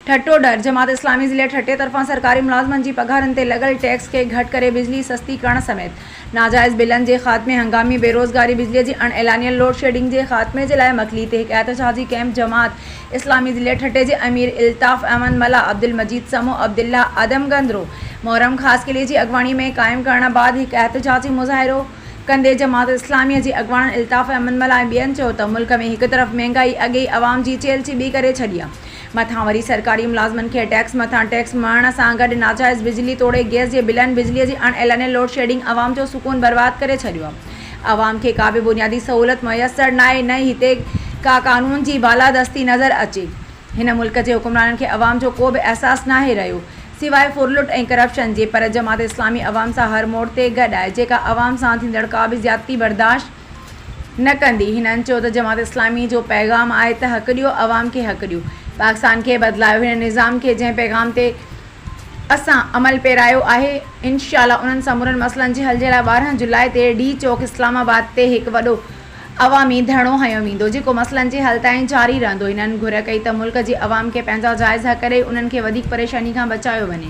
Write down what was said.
ठट्टोडर जमात इस्लामी ज़िले ठट्टे तरफ़ां सरकारी मुलाज़मनि जी पघारनि ते लॻल टैक्स खे घटि करे बिजली सस्ती करण समेत नाजाइज़ बिलनि जे ख़ात्मे, हंगामी बेरोज़गारी, बिजलीअ जी अणएलानियल लोड शेडिंग जे ख़ात्मे जे लाइ मखली ते हिकु एहतजाजी कैंप जमात इस्लामी ज़िले ठट्टे जे अमीर इल्ताफ़ अहमद मल्ला, अब्दुल मजीद समो, अब्दुल्ला आदम गंदरो, मोहरम ख़ास किले जी अॻवानी में क़ाइमु करण बाद हिकु एहतजाजी मुज़ाहिरो कंदे जमात इस्लामी जी अॻवान इल्ताफ़ अहमद मल्ला ऐं ॿियनि चयो त मुल्क में हिकु तरफ़ महांगाई अॻे अवाम जी चेल चिॿी करे छॾी आहे, मथां वरी सरकारी मुलाज़मनि खे टैक्स मथां टैक्स मरण सां गॾु नाजाइज़ बिजली तोड़े गैस जे बिलनि, बिजलीअ जी अणएलानियल लोड शेडिंग अवाम जो सुकून बर्बाद करे छॾियो आहे। अवाम खे का बि बुनियादी सहूलियत मुयसर न आहे, न हिते का कानून जी बालादस्ती नज़र अचे। हिन मुल्क जे हुक्मराननि खे अवाम जो को बि अहसासु नाहे रहियो सिवाइ फुरलुट ऐं करप्शन जे, पर जमात इस्लामी अवाम सां हर मोड़ ते गॾु आहे, जेका अवाम सां थींदड़ का बि ज़्यादती बर्दाश्त न कंदी। हिननि चयो त जमात इस्लामी जो पैगाम आहे त हक़ ॾियो, अवाम खे हक़ ॾियो, पाकिस्तान खे बदिलायो। हिन निज़ाम खे जंहिं पैगाम ते असां अमल पैरायो आहे, इंशाअल्लाह उन्हनि समूरनि मसइलनि जे हल जे लाइ 12 जुलाई ते डी चौक इस्लामाबाद ते हिकु वॾो अवामी धरणो हयो वेंदो, जेको मसइलनि जे हल ताईं जारी रहंदो। हिननि घुर कई त मुल्क जी अवाम खे पंहिंजा जाइज़ हक़ ॾेई उन्हनि खे वधीक परेशानी खां बचायो वञे।